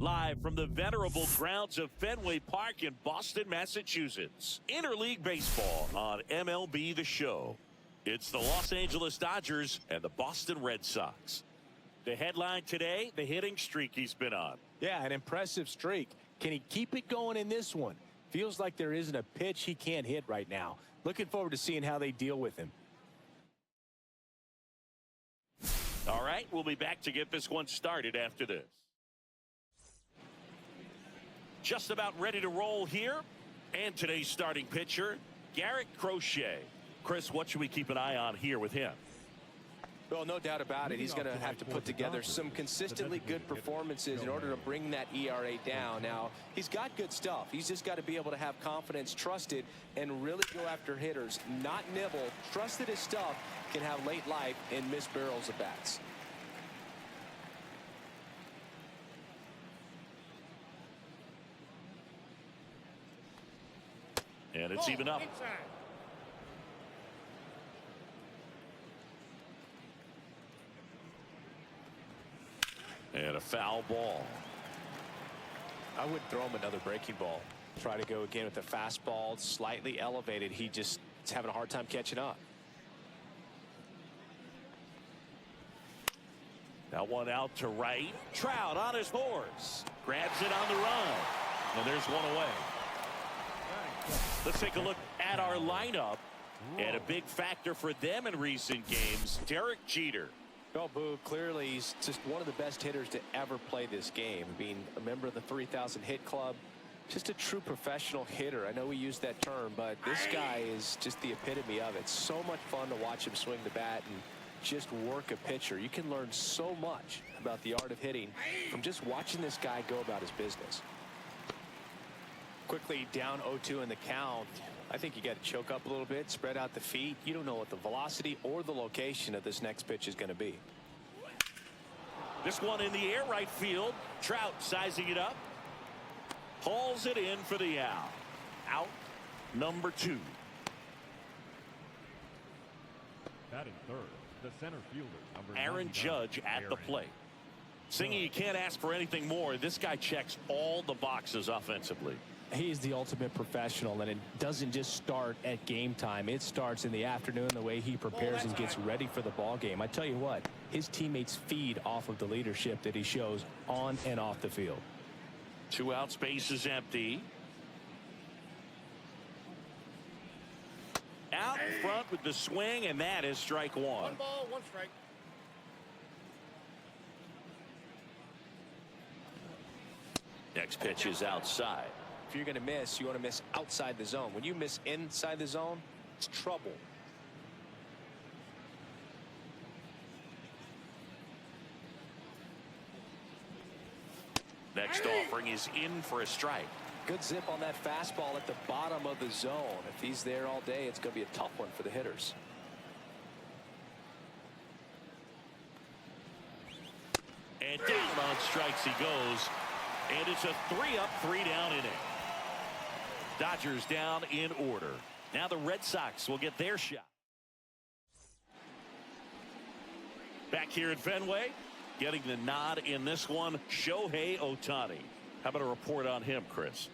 Live from the venerable grounds of Fenway Park in Boston, Massachusetts. Interleague Baseball on MLB The Show. It's the Los Angeles Dodgers and the Boston Red Sox. The headline today, the hitting streak he's been on. Yeah, an impressive streak. Can he keep it going in this one? Feels like there isn't a pitch he can't hit right now. Looking forward to seeing how they deal with him. All right, we'll be back to get this one started after this. Just about ready to roll here. And today's starting pitcher, Garrett Crochet. Chris, what should we keep an eye on here with him? Well, no doubt about it. He's going to have to put together some consistently good performances in order to bring that ERA down. Now, he's got good stuff. He's just got to be able to have confidence, trust it, and really go after hitters, not nibble. Trust that his stuff can have late life and miss barrels of bats. And it's even up. And a foul ball. I would throw him another breaking ball. Try to go again with the fastball, slightly elevated. He just is having a hard time catching up. That one out to right. Trout on his horse. Grabs it on the run. And there's one away. Let's take a look at our lineup. And a big factor for them in recent games, Derek Jeter. Well, Boo, clearly he's just one of the best hitters to ever play this game. Being a member of the 3,000 hit club, just a true professional hitter. I know we use that term, but this guy is just the epitome of it. So much fun to watch him swing the bat and just work a pitcher. You can learn so much about the art of hitting from just watching this guy go about his business. Quickly down 0-2 in the count. I think you got to choke up a little bit, spread out the feet. You don't know what the velocity or the location of this next pitch is going to be. This one in the air, right field. Trout sizing it up. Hauls it in for the out. Out number 2. Batting third, the center fielder, number Aaron Judge at the plate. Singing, you can't ask for anything more. This guy checks all the boxes offensively. He is the ultimate professional, and it doesn't just start at game time. It starts in the afternoon, the way he prepares and gets ready for the ball game. I tell you what, his teammates feed off of the leadership that he shows on and off the field. 2 out, space is empty. Out in front with the swing, and that is strike 1. 1 ball, 1 strike. Next pitch is outside. If you're going to miss, you want to miss outside the zone. When you miss inside the zone, it's trouble. Next offering is in for a strike. Good zip on that fastball at the bottom of the zone. If he's there all day, it's going to be a tough one for the hitters. And down on strikes he goes. And it's a 3-up, 3-down inning. Dodgers down in order. Now the Red Sox will get their shot. Back here at Fenway, getting the nod in this one, Shohei Ohtani. How about a report on him, Chris?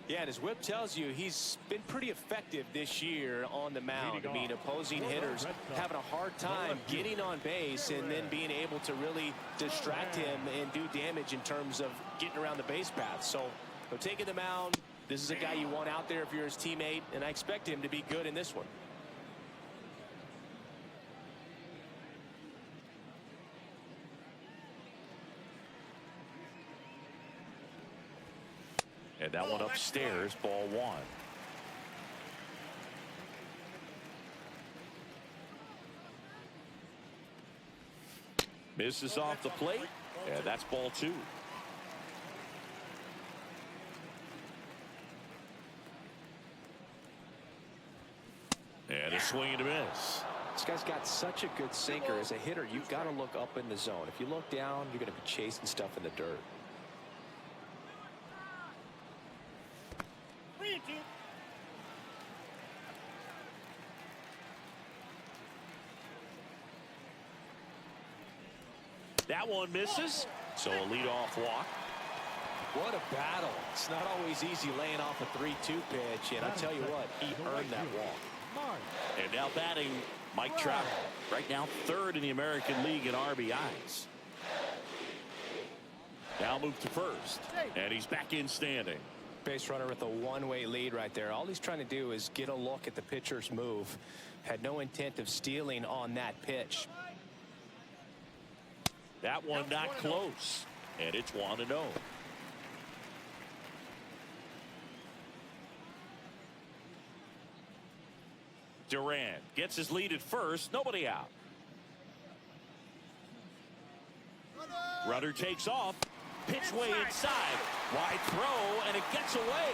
Yeah, and his whip tells you he's been pretty effective this year on the mound. I mean, opposing hitters having a hard time getting on base and then being able to really distract him and do damage in terms of getting around the base path. So, taking the mound, this is a guy you want out there if you're his teammate, and I expect him to be good in this one. And that one upstairs, ball 1. Misses off the plate, and that's ball 2. And a swing and a miss. This guy's got such a good sinker. As a hitter, you've got to look up in the zone. If you look down, you're going to be chasing stuff in the dirt. 3-2. That one misses. So a leadoff walk. What a battle. It's not always easy laying off a 3-2 pitch, and I tell you what, he earned that walk. And now batting, Mike Trout. Right now, third in the American League in RBIs. Now move to first, and he's back in standing. Base runner with a one-way lead right there. All he's trying to do is get a look at the pitcher's move. Had no intent of stealing on that pitch. That one not close, and it's 1-0. Durant gets his lead at first, nobody out. Runner takes off, pitch way inside, wide throw, and it gets away.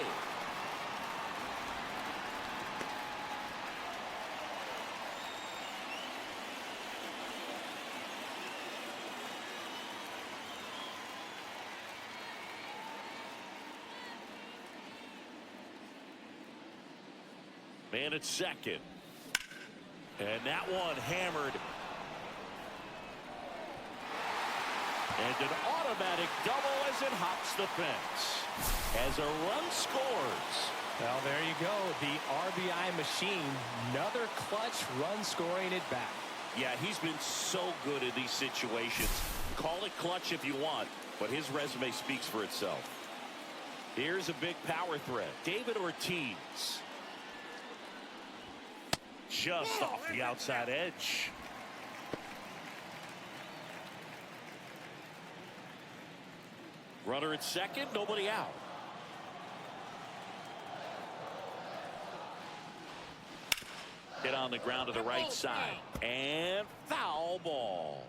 Man at second. And that one hammered. And an automatic double as it hops the fence. As a run scores. Well, there you go. The RBI machine. Another clutch run scoring at bat. Yeah, he's been so good in these situations. Call it clutch if you want, but his resume speaks for itself. Here's a big power threat. David Ortiz. Just off the outside edge. Runner at second, nobody out. Hit on the ground to the right side. And foul ball.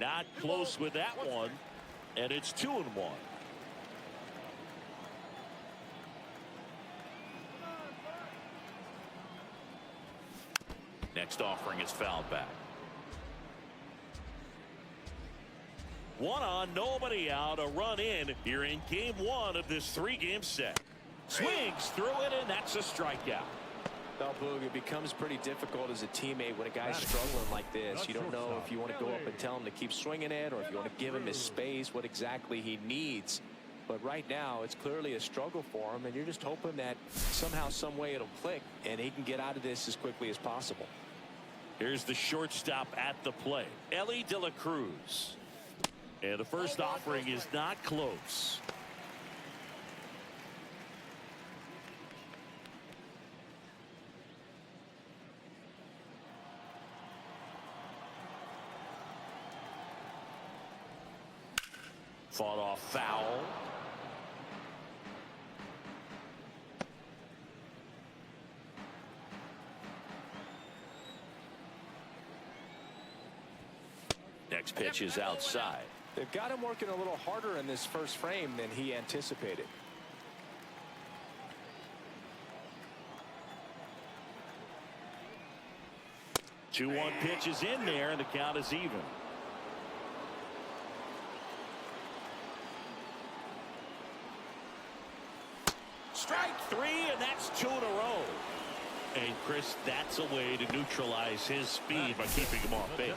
Not close with that one. And it's 2-1. Next offering is fouled back. 1 on, nobody out, a run in here in game 1 of this 3-game set. Swings through it, and that's a strikeout. Well, Boog, it becomes pretty difficult as a teammate when a guy's struggling like this. You don't know if you want to go up and tell him to keep swinging it or if you want to give him his space, what exactly he needs. But right now, it's clearly a struggle for him, and you're just hoping that somehow, some way it'll click, and he can get out of this as quickly as possible. Here's the shortstop at the plate, Ellie De La Cruz. And the first offering is not close. Fought off foul. Next pitch is outside. They've got him working a little harder in this first frame than he anticipated. Two 1 pitch is in there, and the count is even. Strike 3, and that's 2 in a row. And Chris, that's a way to neutralize his speed by keeping him off base.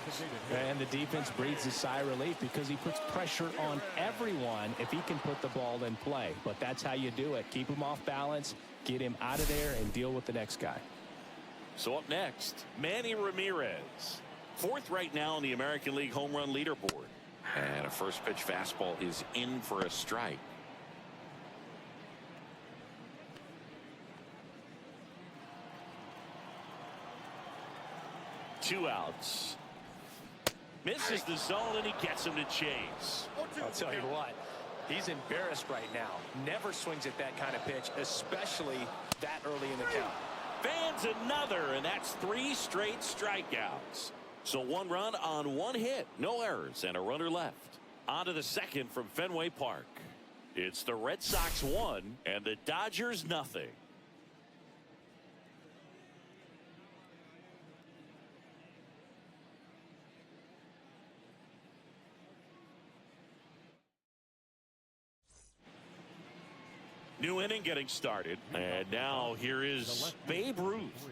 And the defense breathes a sigh of relief because he puts pressure on everyone if he can put the ball in play. But that's how you do it. Keep him off balance, get him out of there, and deal with the next guy. So up next, Manny Ramirez. 4th right now in the American League home run leaderboard. And a first pitch fastball is in for a strike. Two outs. Misses the zone, and he gets him to chase. I'll tell you what, he's embarrassed right now. Never swings at that kind of pitch, especially that early in the count. Fans another, and that's 3 straight strikeouts. So 1 run on 1 hit, no errors, and a runner left. On to the second from Fenway Park. It's the Red Sox 1 and the Dodgers nothing. New inning getting started, and now here is Babe Ruth.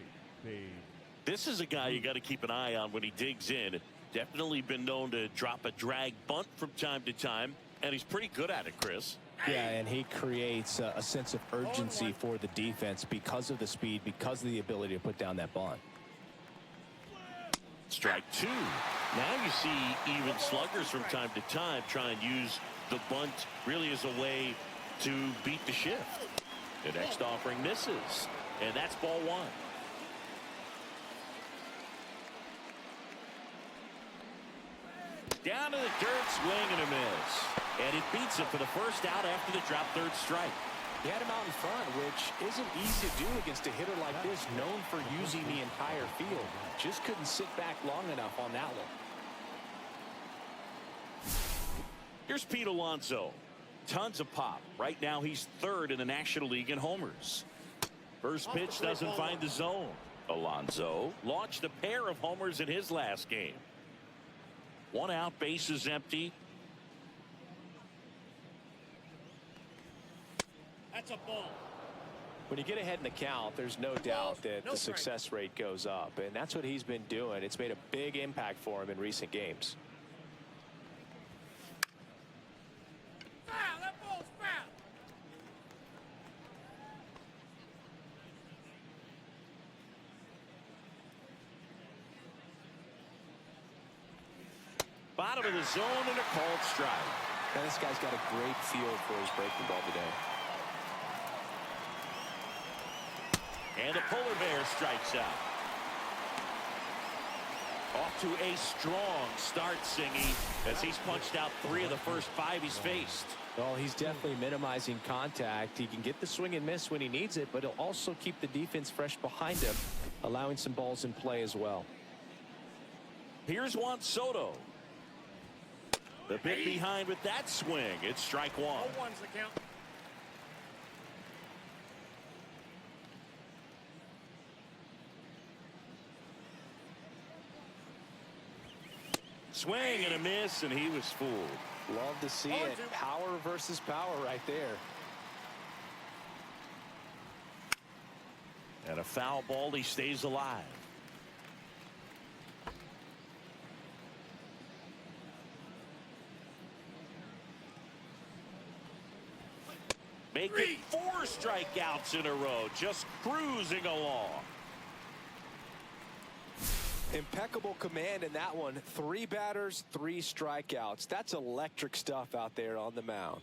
This is a guy you got to keep an eye on when he digs in. Definitely been known to drop a drag bunt from time to time, and he's pretty good at it, Chris. Yeah, and he creates a sense of urgency for the defense because of the speed, because of the ability to put down that bunt. Strike two. Now you see even sluggers from time to time try and use the bunt really as a way to beat the shift. The next offering misses, and that's ball one. Down to the dirt, swing and a miss. And it beats him for the first out after the drop third strike. He had him out in front, which isn't easy to do against a hitter like this, known for using the entire field. Just couldn't sit back long enough on that one. Here's Pete Alonso. Tons of pop. Right now he's third in the National League in homers. First pitch doesn't find the zone. Alonso launched a pair of homers in his last game. One out, base is empty. That's a ball. When you get ahead in the count, there's no doubt that the success rate goes up, and that's what he's been doing. It's made a big impact for him in recent games. Foul! That ball's foul! Bottom of the zone and a called strike. Now this guy's got a great feel for his breaking ball today. And the polar bear strikes out. Off to a strong start, Singy, as he's punched out 3 of the first 5 he's faced. Well, he's definitely minimizing contact. He can get the swing and miss when he needs it, but he'll also keep the defense fresh behind him, allowing some balls in play as well. Here's Juan Soto. The bit behind with that swing. It's strike one. 0-1's the count. Swing and a miss, and he was fooled. Love to see it. Power versus power right there. And a foul ball, he stays alive. Making 4 strikeouts in a row, just cruising along. Impeccable command in that one. 3 batters, 3 strikeouts. That's electric stuff out there on the mound.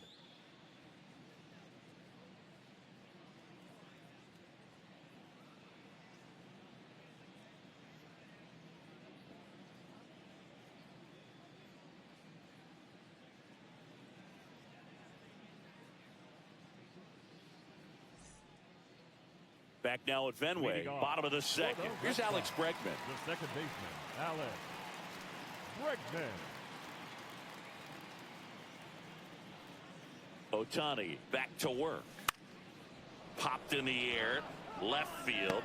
Back now at Fenway, bottom of the second. Here's Alex Bregman. The second baseman, Alex Bregman. Ohtani back to work. Popped in the air, left field.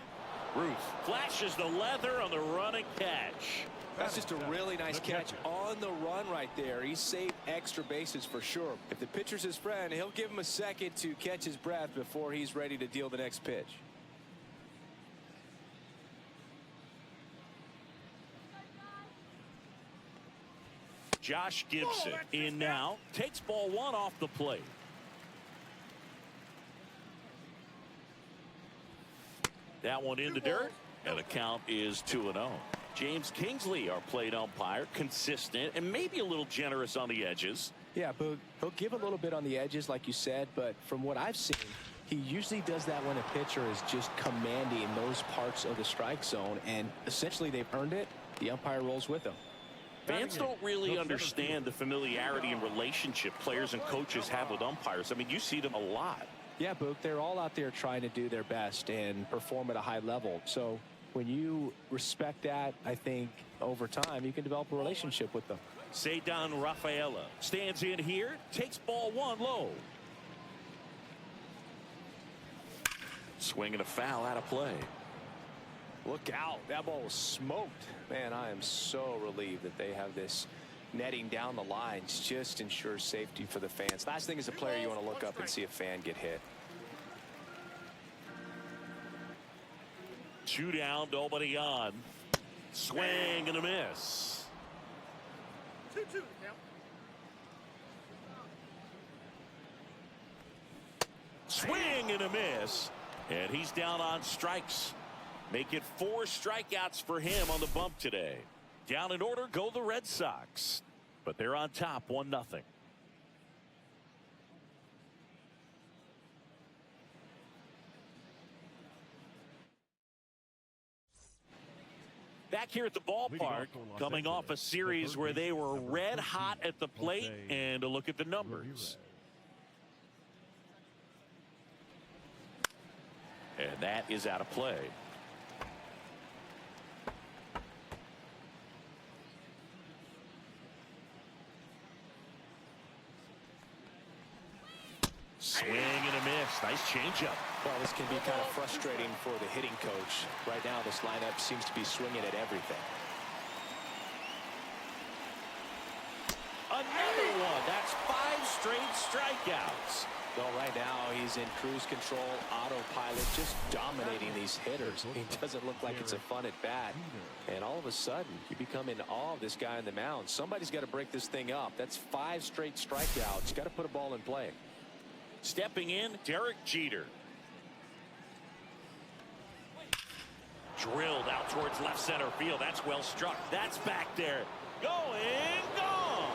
Ruth flashes the leather on the running catch. That's just a really nice catch on the run right there. He saved extra bases for sure. If the pitcher's his friend, he'll give him a second to catch his breath before he's ready to deal the next pitch. Josh Gibson in now, takes ball 1 off the plate. That one in the dirt, and the count is 2-0. James Kingsley, our plate umpire, consistent and maybe a little generous on the edges. Yeah, but he'll give a little bit on the edges, like you said, but from what I've seen, he usually does that when a pitcher is just commanding those parts of the strike zone, and essentially they've earned it. The umpire rolls with them. Fans don't really understand the familiarity and relationship players and coaches have with umpires. I mean, you see them a lot. Yeah, Book, they're all out there trying to do their best and perform at a high level. So when you respect that, I think over time you can develop a relationship with them. Cedar Rafaela stands in here, takes ball 1 low. Swing and a foul out of play. Look out. That ball was smoked. Man, I am so relieved that they have this netting down the lines. Just ensures safety for the fans. Last thing as a player, you want to look up and see a fan get hit. 2 down, nobody on. Swing and a miss. 2-2 the count. Swing and a miss. And he's down on strikes. Make it 4 strikeouts for him on the bump today. Down in order go the Red Sox. But they're on top 1-0. Back here at the ballpark, coming off a series where they were red hot at the plate, and a look at the numbers. And that is out of play. Swing and a miss. Nice changeup. Well, this can be kind of frustrating for the hitting coach. Right now, this lineup seems to be swinging at everything. Another one. That's 5 straight strikeouts. Well, right now, he's in cruise control, autopilot, just dominating these hitters. He doesn't look like it's a fun at bat. And all of a sudden, you become in awe of this guy on the mound. Somebody's got to break this thing up. That's 5 straight strikeouts. Got to put a ball in play. Stepping in, Derek Jeter. Drilled out towards left center field. That's well struck. That's back there. Going, gone.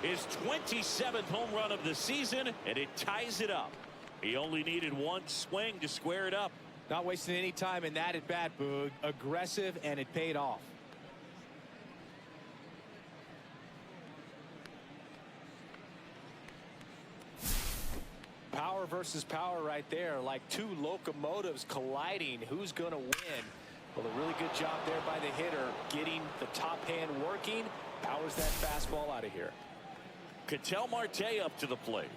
His 27th home run of the season, and it ties it up. He only needed 1 swing to square it up. Not wasting any time in that at bat, Boog. Aggressive, and it paid off. Power versus power right there, like 2 locomotives colliding. Who's going to win? Well, a really good job there by the hitter, getting the top hand working. Powers that fastball out of here. Ketel Marte up to the plate.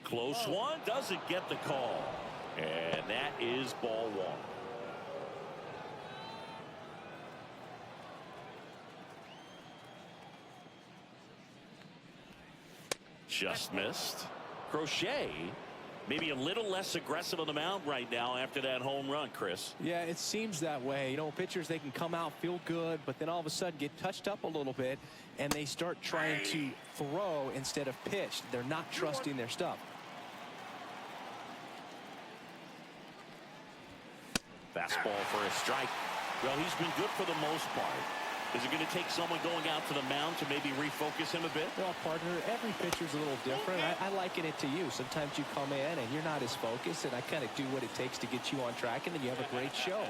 Close one, doesn't get the call. And that is ball 1. Just missed. Crochet maybe a little less aggressive on the mound right now after that home run, Chris. Yeah, it seems that way. You know, pitchers, they can come out, feel good, but then all of a sudden get touched up a little bit, and they start trying to throw instead of pitch. They're not trusting their stuff. Fastball for a strike. Well, he's been good for the most part. Is it going to take someone going out to the mound to maybe refocus him a bit? Well, partner, every pitcher's a little different. I liken it to you. Sometimes you come in and you're not as focused, and I kind of do what it takes to get you on track, and then you have a great show.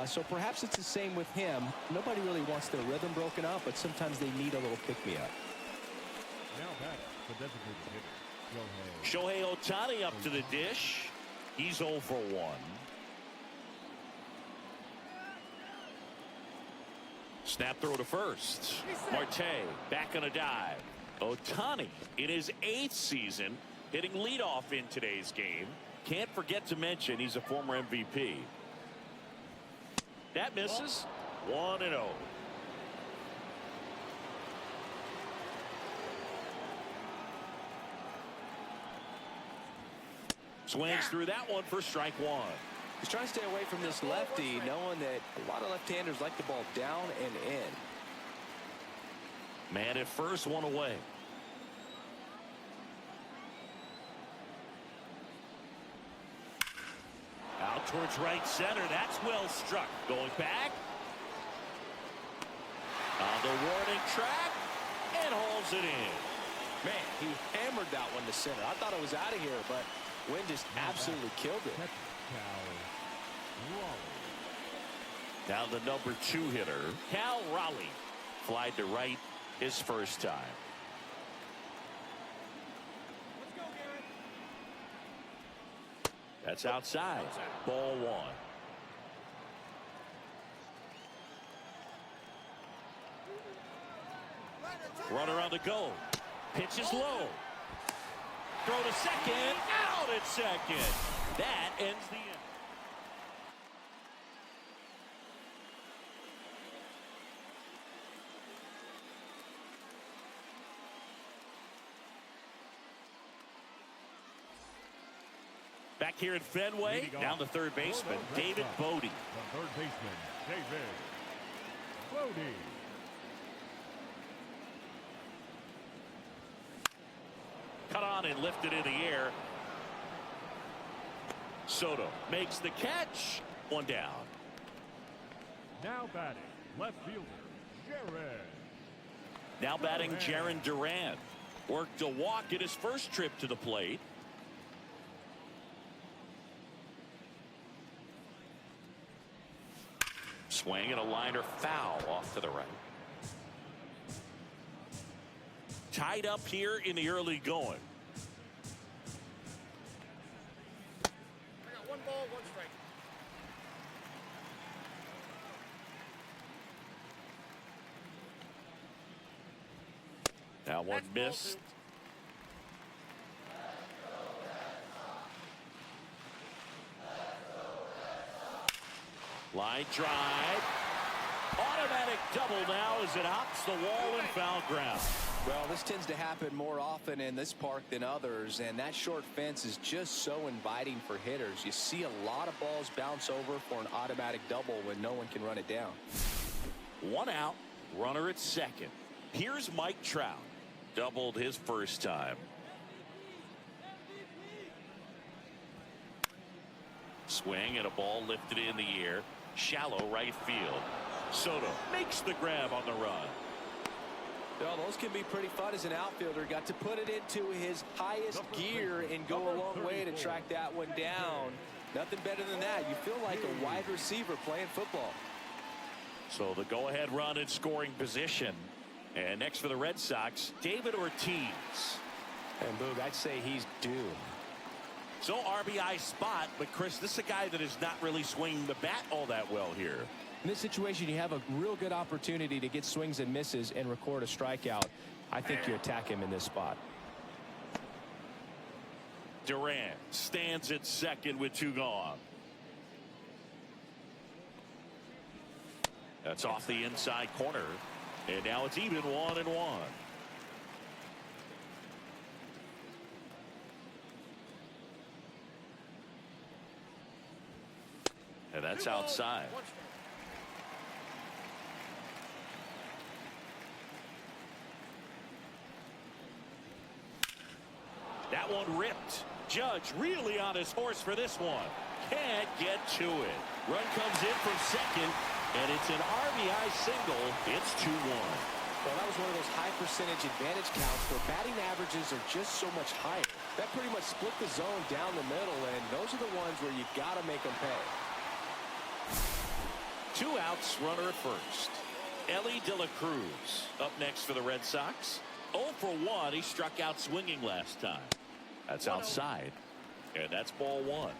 So perhaps it's the same with him. Nobody really wants their rhythm broken up, but sometimes they need a little pick-me-up. Now back, the designated hitter, Shohei Ohtani up to the dish. He's 0 for 1. Snap throw to first. Marte back on a dive. Ohtani in his 8th season hitting leadoff in today's game. Can't forget to mention he's a former MVP. That misses. 1-0. Swings through that one for strike 1. He's trying to stay away from this lefty, knowing that a lot of left-handers like the ball down and in. Man at first, 1 away. Out towards right center. That's well struck. Going back. On the warning track. And hauls it in. Man, he hammered that one to center. I thought it was out of here, but Wynn just absolutely killed it. Now the number 2 hitter, Cal Raleigh, flied to right his first time. That's outside. Ball 1. Runner on the go. Pitch is low. Throw to second. Out at second. That ends the inning. Back here at Fenway, down the third baseman, David Bodie. The third baseman, David Bodie. Cut on and lifted in the air. Soto makes the catch. One down. Now batting, left fielder, Jared. Now batting Jaron Duran. Worked a walk at his first trip to the plate. Swing and a liner foul off to the right. Tied up here in the early going. I got 1 ball, 1 strike. Now one missed. Line drive. Automatic double now as it hops the wall and foul ground. Well, this tends to happen more often in this park than others, and that short fence is just so inviting for hitters. You see a lot of balls bounce over for an automatic double when no one can run it down. 1 out, runner at second. Here's Mike Trout. Doubled his first time. Swing and a ball lifted in the air. Shallow right field. Soto makes the grab on the run. Well, those can be pretty fun as an outfielder. Got to put it into his highest gear and go a long way to track that one down. Nothing better than that. You feel like a wide receiver playing football. So the go-ahead run in scoring position. And next for the Red Sox, David Ortiz. And Boog, I'd say he's due. So RBI spot, but Chris, this is a guy that is not really swinging the bat all that well here. In this situation, you have a real good opportunity to get swings and misses and record a strikeout. I think you attack him in this spot. Duran stands at second with 2 gone. That's off the inside corner. And now it's even 1-1. And that's outside. That one ripped. Judge really on his horse for this one. Can't get to it. Run comes in from second, and it's an RBI single. It's 2-1. Well, that was one of those high percentage advantage counts where batting averages are just so much higher. That pretty much split the zone down the middle, and those are the ones where you got to make them pay. 2 outs, runner at first. Ellie De La Cruz up next for the Red Sox. 0 for 1. He struck out swinging last time. That's outside. And that's ball 1.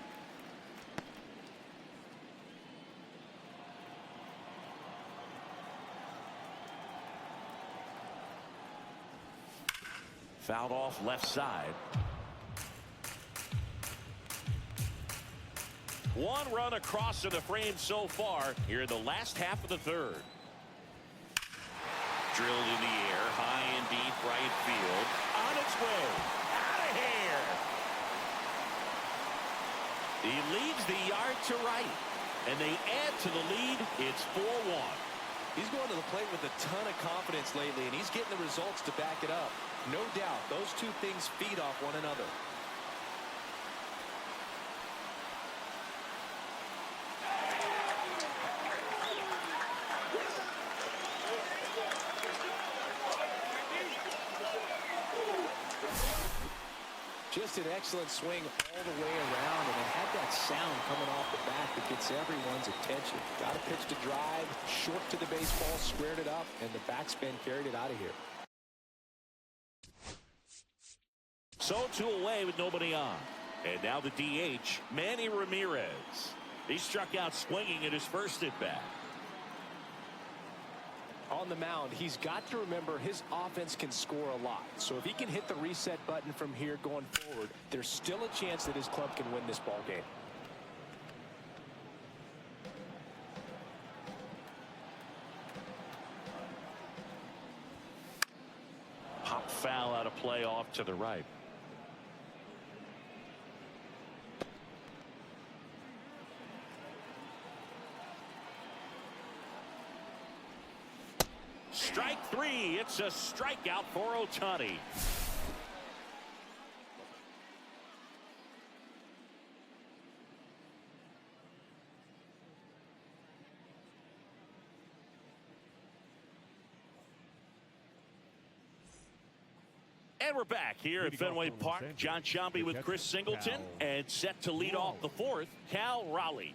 Fouled off left side. 1 run across in the frame so far here in the last half of the third. Drilled in the air, high and deep right field. On its way. Out of here. He leads the yard to right. And they add to the lead. It's 4-1. He's going to the plate with a ton of confidence lately, and he's getting the results to back it up. No doubt, those two things feed off one another. Just an excellent swing all the way around, and it had that sound coming off the bat that gets everyone's attention. Got a pitch to drive, short to the baseball, squared it up, and the backspin carried it out of here. So 2 away with nobody on. And now the DH, Manny Ramirez. He struck out swinging at his first at bat. On the mound, he's got to remember his offense can score a lot. So if he can hit the reset button from here going forward, there's still a chance that his club can win this ball game. Pop foul out of play off to the right. Strike three. It's a strikeout for Ohtani. And we're back here at Fenway Park. John Sciambi with Chris Singleton, and set to lead off the fourth, Cal Raleigh.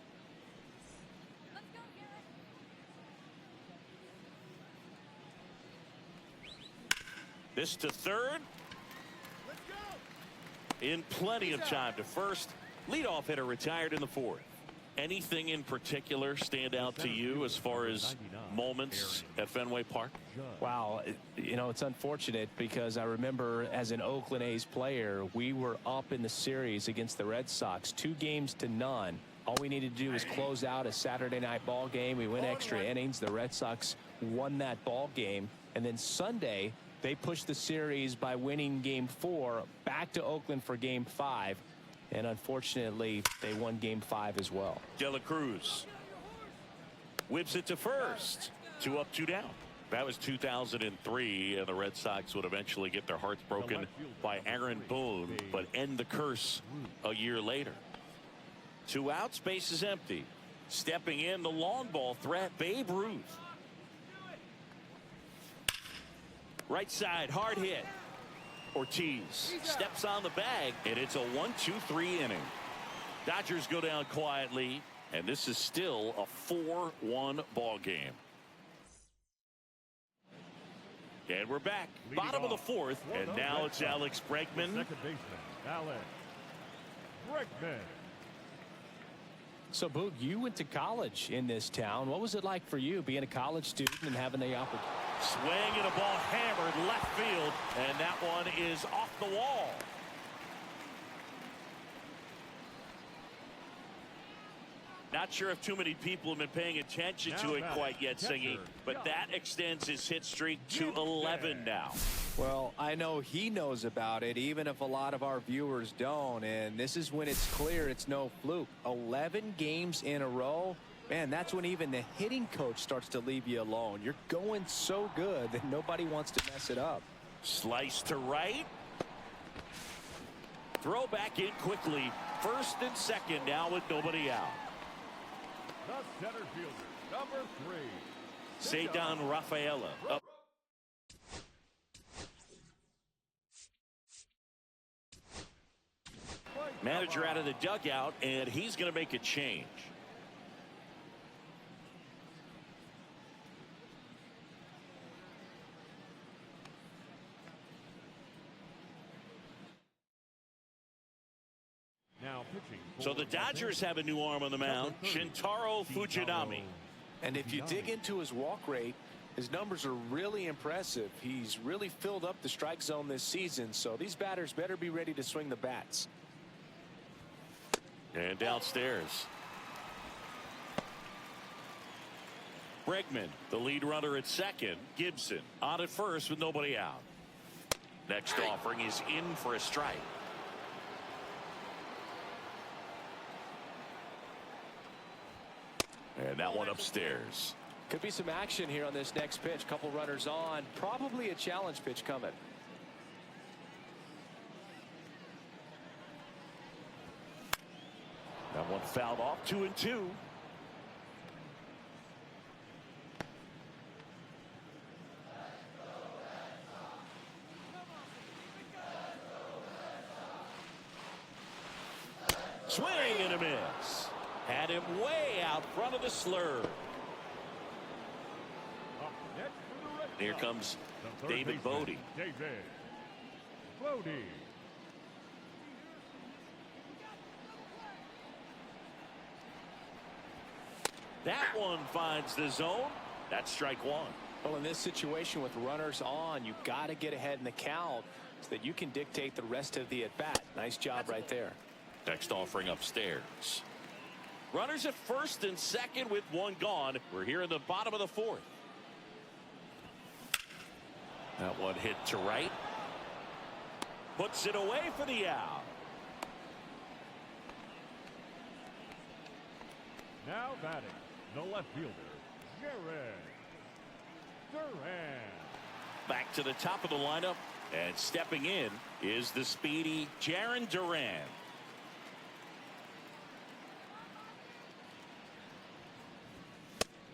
This to third. In plenty of time to first. Leadoff hitter retired in the fourth. Anything in particular stand out to you as far as moments at Fenway Park? Wow, you know, it's unfortunate because I remember as an Oakland A's player, we were up in the series against the Red Sox, 2-0. All we needed to do was close out a Saturday night ball game. We went extra innings. The Red Sox won that ball game. And then Sunday, they pushed the series by winning Game 4 back to Oakland for Game 5. And unfortunately, they won Game 5 as well. De La Cruz whips it to first. 2 up, 2 down. That was 2003, and the Red Sox would eventually get their hearts broken by Aaron Boone, but end the curse a year later. 2 outs, base is empty. Stepping in, the long ball threat, Babe Ruth. Right side, hard hit. Ortiz steps on the bag, and it's a 1-2-3 inning. Dodgers go down quietly, and this is still a 4-1 ball game. And we're back, bottom of the fourth, and now it's Alex Bregman. Second baseman, Alex Bregman. So, Boog, you went to college in this town. What was it like for you being a college student and having the opportunity? Swing and a ball hammered left field, and that one is off the wall. Not sure if too many people have been paying attention to it quite yet, Singy, but that extends his hit streak to 11 now. Well, I know he knows about it, even if a lot of our viewers don't, and this is when it's clear it's no fluke. 11 games in a row. Man, that's when even the hitting coach starts to leave you alone. You're going so good that nobody wants to mess it up. Slice to right. Throw back in quickly. First and second now with nobody out. The center fielder, number 3. Cedar Rafaela up. Manager out of the dugout, and he's going to make a change. Now pitching. So the Dodgers have a new arm on the mound, Shintaro Fujinami. And if you dig into his walk rate, his numbers are really impressive. He's really filled up the strike zone this season, so these batters better be ready to swing the bats. And downstairs. Bregman, the lead runner at second. Gibson on at first with nobody out. Next offering is in for a strike. And that one upstairs. Could be some action here on this next pitch. Couple runners on. Probably a challenge pitch coming. That one fouled off. 2-2. Swing and a miss. Had him way out front of the slur. Here comes David Bodie. David Bodie. That one finds the zone. That's strike one. Well, in this situation with runners on, you've got to get ahead in the count so that you can dictate the rest of the at-bat. Nice job right there. Next offering upstairs. Runners at first and second with one gone. We're here in the bottom of the fourth. That one hit to right. Puts it away for the out. Now batting, the left fielder, Jared Duran. Back to the top of the lineup, and stepping in is the speedy Jarren Duran.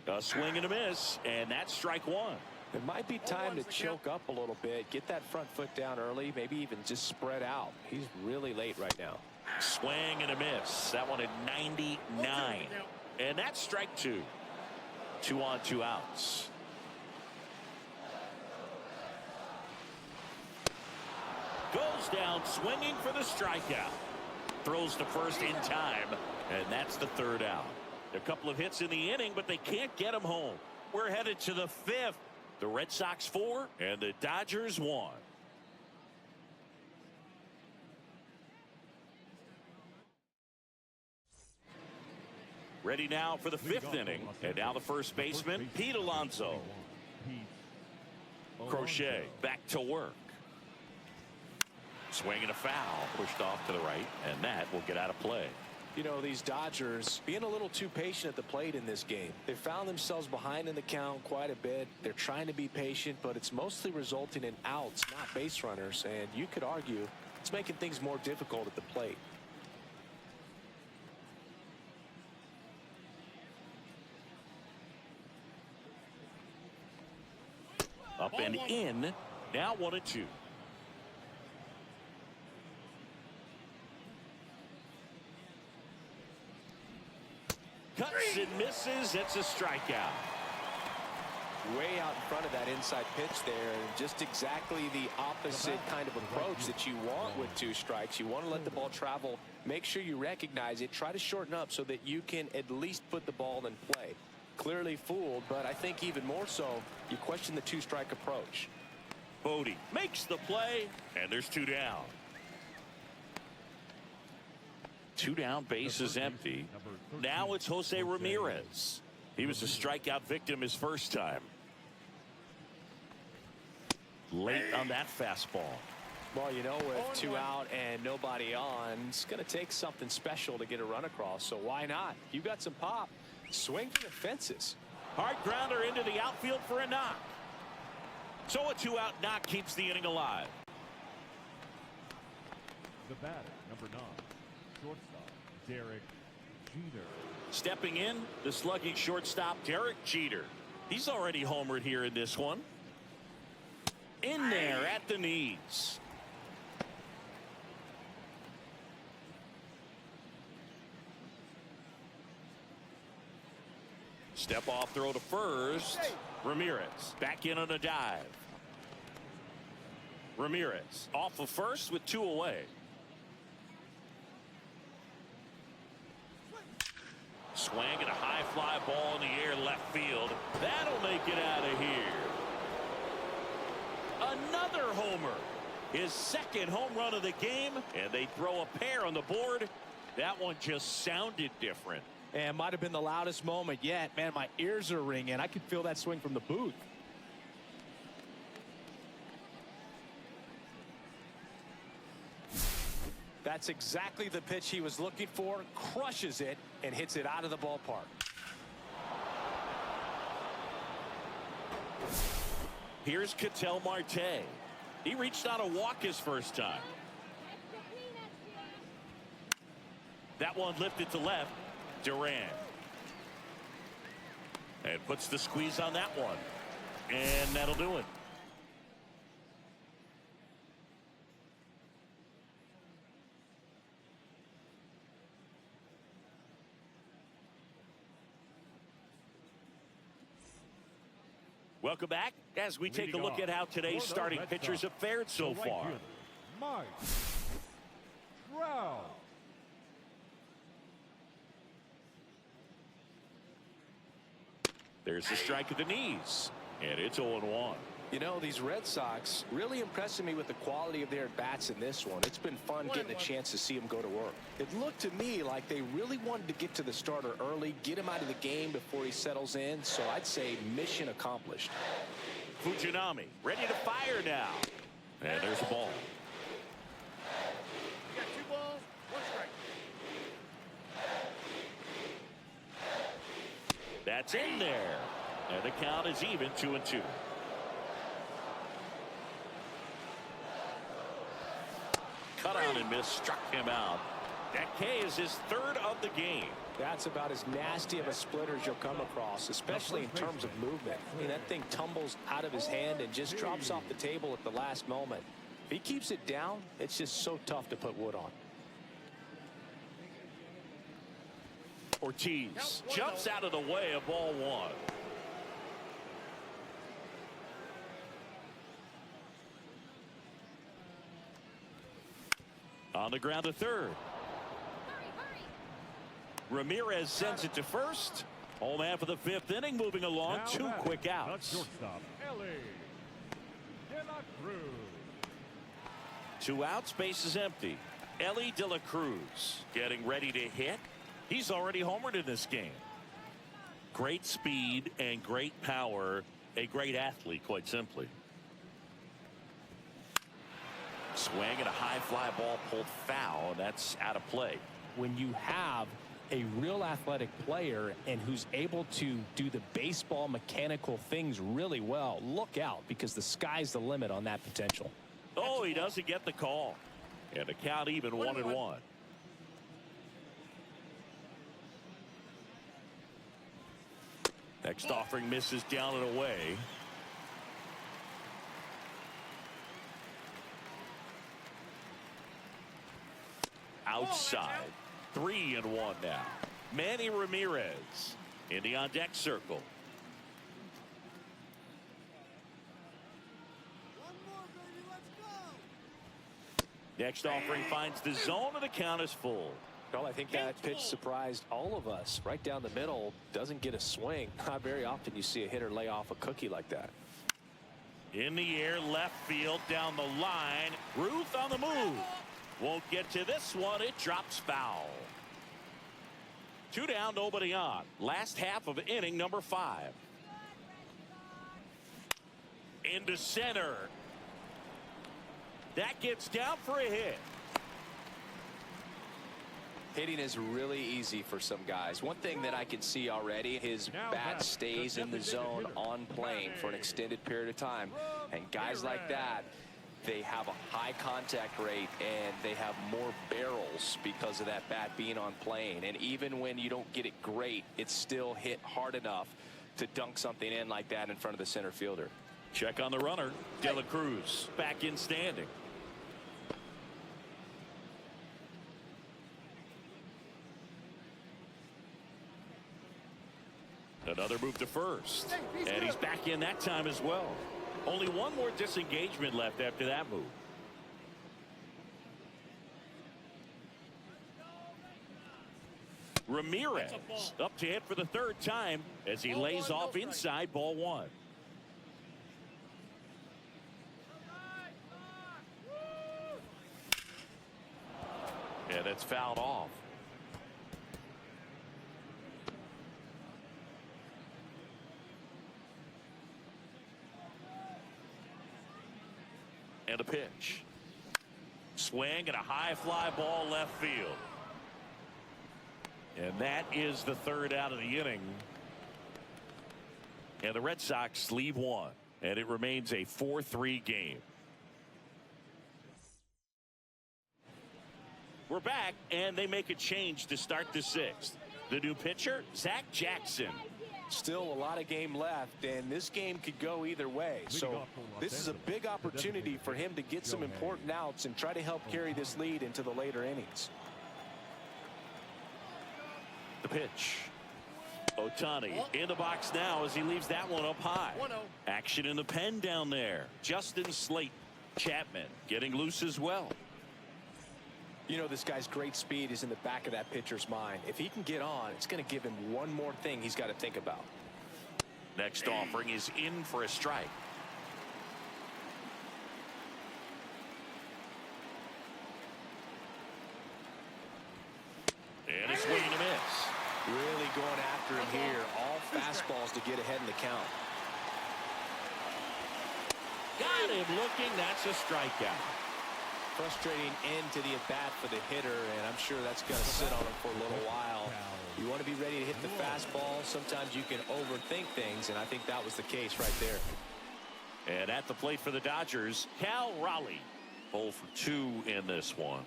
A swing and a miss, and that's strike one. It might be time to choke up a little bit, get that front foot down early, maybe even just spread out. He's really late right now. Swing and a miss. That one at 99. And that's strike two. 2 on 2 outs. Goes down swinging for the strikeout. Throws to first in time, and that's the 3rd out. A couple of hits in the inning, but they can't get him home. We're headed to the 5th. The Red Sox 4 and the Dodgers 1. Ready now for the 5th inning. And now the first baseman, Pete Alonso. Crochet back to work. Swing and a foul, pushed off to the right, and that will get out of play. You know, these Dodgers being a little too patient at the plate in this game. They found themselves behind in the count quite a bit. They're trying to be patient, but it's mostly resulting in outs, not base runners. And you could argue it's making things more difficult at the plate. Up and in. Now 1-2. Cuts and misses. It's a strikeout. Way out in front of that inside pitch there, and just exactly the opposite kind of approach that you want with 2 strikes. You want to let the ball travel, make sure you recognize it, try to shorten up so that you can at least put the ball in play. Clearly fooled, but I think even more so, you question the 2-strike approach. Bodie makes the play, and there's 2 down. 2 down, base is empty. Now it's Jose Ramirez. He was a strikeout victim his first time. Late on that fastball. Well, you know, with 2 out and nobody on, it's going to take something special to get a run across, so why not? You got some pop. Swing for the fences. Hard grounder into the outfield for a knock. So a 2-out knock keeps the inning alive. The batter, number 9, shortstop, Derek Jeter. Stepping in, the slugging shortstop, Derek Jeter. He's already homered here in this one. In there at the knees. Step off throw to first. Ramirez back in on a dive. Ramirez off of first with 2 away. Swing and a high fly ball in the air left field. That'll make it out of here. Another homer. His 2nd home run of the game, and they throw a pair on the board. That one just sounded different. And might have been the loudest moment yet. Man, my ears are ringing. I could feel that swing from the booth. That's exactly the pitch he was looking for. Crushes it and hits it out of the ballpark. Here's Ketel Marte. He reached out a walk his first time. That one lifted to left. Duran. And puts the squeeze on that one. And that'll do it. Welcome back as we take a look at how today's starting pitchers have fared so far. Mike Trout. There's the strike at the knees, and it's 0-1. You know, these Red Sox really impressing me with the quality of their at-bats in this one. It's been fun getting a chance to see them go to work. It looked to me like they really wanted to get to the starter early, get him out of the game before he settles in, so I'd say mission accomplished. Fujinami ready to fire now. And there's a ball. You got 2 balls, 1 strike. That's in there. And the count is even 2-2. swung and missed, struck him out. That K is his third of the game. That's about as nasty of a splitter as you'll come across, especially in terms of movement. I mean, that thing tumbles out of his hand and just drops off the table at the last moment. If he keeps it down, it's just so tough to put wood on. Ortiz jumps out of the way of ball one. On the ground to third. Ramirez sends it to first. Home half of the fifth inning, moving along. Now Two quick outs. Shortstop, Ellie De La Cruz. 2 outs, base is empty. Ellie De La Cruz getting ready to hit. He's already homered in this game. Great speed and great power. A great athlete, quite simply. Swing and a high fly ball pulled foul. That's out of play. When you have a real athletic player and who's able to do the baseball mechanical things really well, look out, because the sky's the limit on that potential. Oh, he doesn't get the call. And the count even 1-1. Next offering misses down and away. Outside. 3-1 now. Manny Ramirez in the on deck circle. Next offering finds the zone and the count is full. Well, I think that pitch surprised all of us. Right down the middle, doesn't get a swing. Not very often you see a hitter lay off a cookie like that. In the air, left field, down the line. Ruth on the move. Won't get to this one. It drops foul. 2 down, nobody on. Last half of inning number 5. Into center. That gets down for a hit. Hitting is really easy for some guys. One thing that I can see already, his bat stays in the zone on plane for an extended period of time. And guys like that, they have a high contact rate and they have more barrels because of that bat being on plane. And even when you don't get it great, it's still hit hard enough to dunk something in like that in front of the center fielder. Check on the runner. De La Cruz back in standing. Another move to first. And he's back in that time as well. Only one more disengagement left after that move. Ramirez up to hit for the 3rd time as he lays off inside ball 1. And it's fouled off. And a pitch. Swing and a high fly ball left field. And that is the 3rd out of the inning. And the Red Sox leave 1. And it remains a 4-3 game. We're back, and they make a change to start the 6th. The new pitcher, Zach Jackson. Still a lot of game left, and this game could go either way. So this is a big opportunity for him to get some important outs and try to help carry this lead into the later innings. The pitch. Ohtani in the box now as he leaves that one up high. Action in the pen down there. Justin Slate. Chapman getting loose as well. You know, this guy's great speed is in the back of that pitcher's mind. If he can get on, it's going to give him one more thing he's got to think about. Next offering is in for a strike. And a swing and a miss. Really going after him here. All fastballs to get ahead in the count. Got him looking. That's a strikeout. Frustrating end to the at-bat for the hitter, and I'm sure that's going to sit on him for a little while. You want to be ready to hit the fastball. Sometimes you can overthink things, and I think that was the case right there. And at the plate for the Dodgers, Cal Raleigh. 0 for 2 in this one.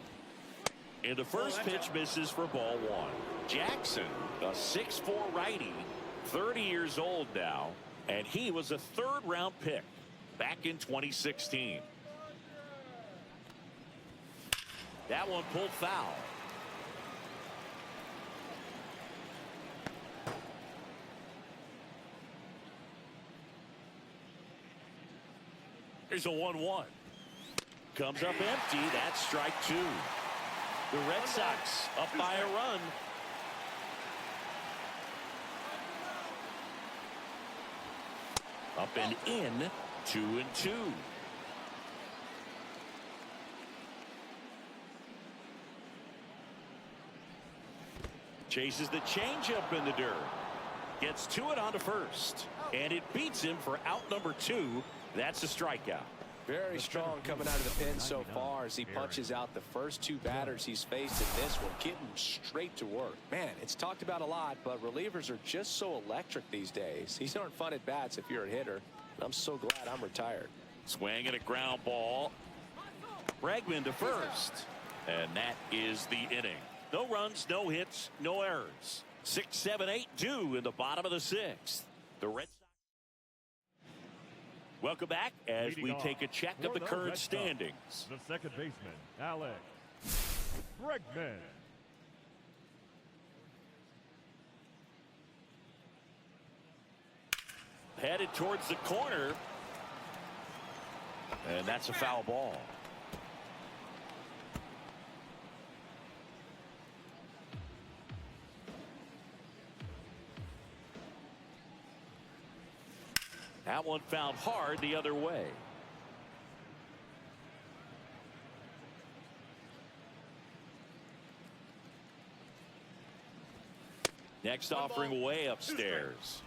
And the first pitch misses for ball one. Jackson, a 6'4" righty, 30 years old now, and he was a third-round pick back in 2016. That one pulled foul. Here's a 1-1. Comes up empty. That's strike two. The Red Sox up by a run. Up and in, 2-2. Chases the changeup in the dirt. Gets to it onto first. And it beats him for out number two. That's a strikeout. Very strong coming out of the pen so far as he punches out the first two batters he's faced in this one, getting straight to work. Man, it's talked about a lot, but relievers are just so electric these days. These aren't fun at bats if you're a hitter. I'm so glad I'm retired. Swing and a ground ball. Bregman to first. And that is the inning. No runs, no hits, no errors. 6, 7, 8 due in the bottom of the sixth. The Red Sox. Welcome back as we take a check of the current standings. The second baseman, Alex Bregman. Headed towards the corner. And that's a foul ball. That one found hard the other way. Next offering way upstairs.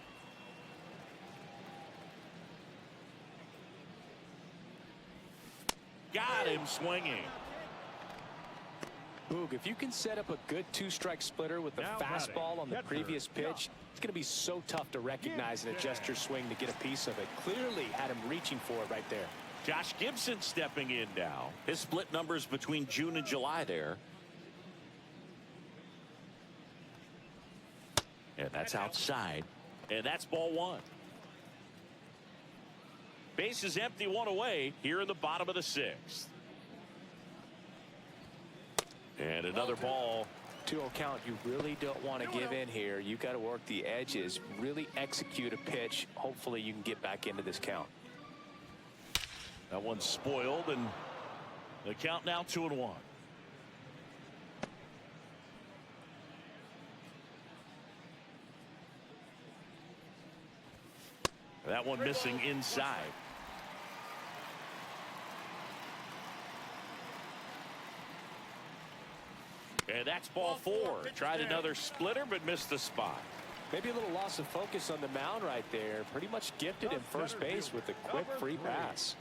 Got him swinging. Boog, if you can set up a good two-strike splitter with the fastball on the previous pitch, it's going to be so tough to recognize and adjust your swing to get a piece of it. Clearly had him reaching for it right there. Josh Gibson stepping in now. His split numbers between June and July there. And that's outside. And that's ball one. Base is empty, one away here in the bottom of the sixth. And another ball. 2-0 count. You really don't want to give in here. You got to work the edges, really execute a pitch. Hopefully you can get back into this count. That one's spoiled, and the count now 2-1. That one missing inside. And that's ball four. Tried another splitter, but missed the spot. Maybe a little loss of focus on the mound right there. Pretty much gifted him first base with a quick free pass.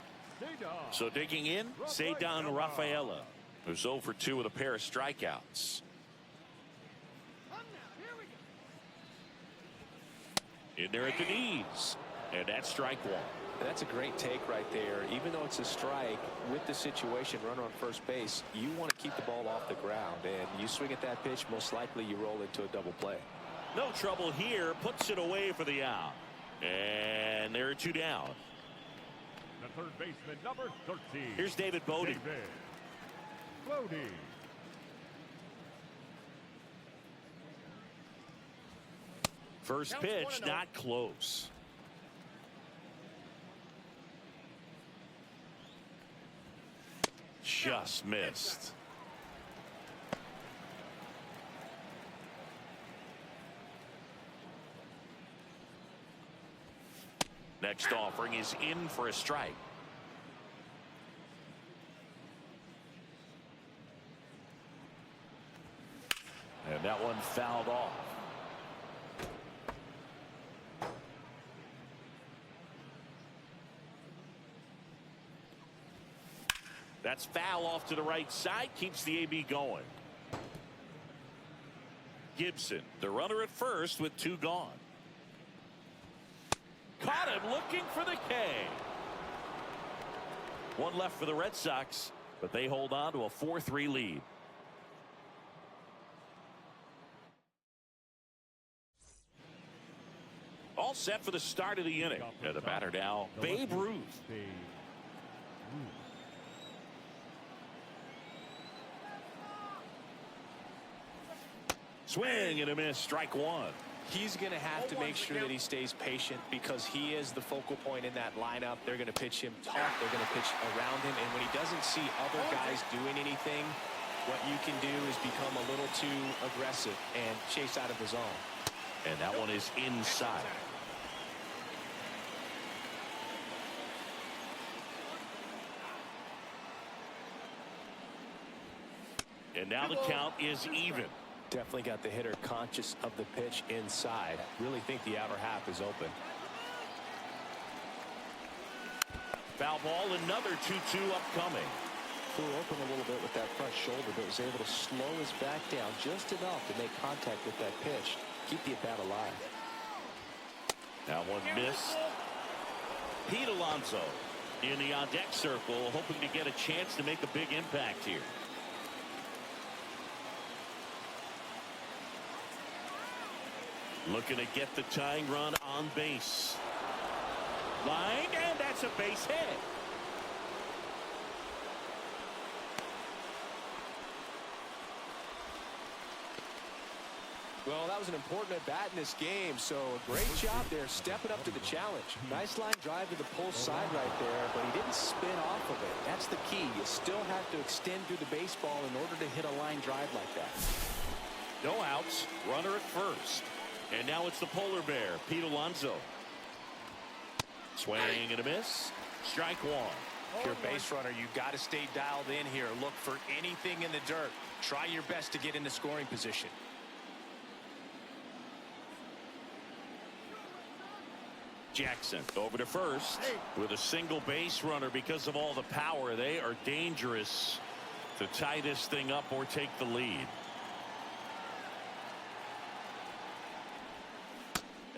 So digging in, Cedar Rafaela, who's 0 for 2 with a pair of strikeouts. In there at the knees. And that's strike one. That's a great take right there. Even though it's a strike, with the situation, runner on first base, you want to keep the ball off the ground. And you swing at that pitch, most likely you roll into a double play. No trouble here. Puts it away for the out. And there are two down. The third baseman, number 13. Here's David Bodie. First pitch, not close. Just missed. Next offering is in for a strike. And that one fouled off. That's foul off to the right side, keeps the AB going. Gibson, the runner at first with two gone. Caught him looking for the K. One left for the Red Sox, but they hold on to a 4-3 lead. all set for the start of the inning. And the batter now, Babe Ruth. Swing and a miss, strike one. He's going to have to make sure that he stays patient because he is the focal point in that lineup. They're going to pitch him tough. They're going to pitch around him. And when he doesn't see other guys doing anything, what you can do is become a little too aggressive and chase out of the zone. And that one is inside. And now the count is even. Definitely got the hitter conscious of the pitch inside. Really think the outer half is open. Foul ball, another 2-2 upcoming. Flew open a little bit with that front shoulder, but was able to slow his back down just enough to make contact with that pitch. Keep the at-bat alive. That one missed. Pete Alonso in the on-deck circle, hoping to get a chance to make a big impact here. Looking to get the tying run on base. Line, and that's a base hit. Well, that was an important at-bat in this game, so a great job there stepping up to the challenge. Nice line drive to the pull side right there, but he didn't spin off of it. That's the key. You still have to extend through the baseball in order to hit a line drive like that. No outs, runner at first. And now it's the polar bear, Pete Alonso. Swing and a miss. Strike one. If you're a base runner, you got to stay dialed in here. Look for anything in the dirt. Try your best to get into scoring position. Jackson over to first with a single base runner. Because of all the power, they are dangerous to tie this thing up or take the lead.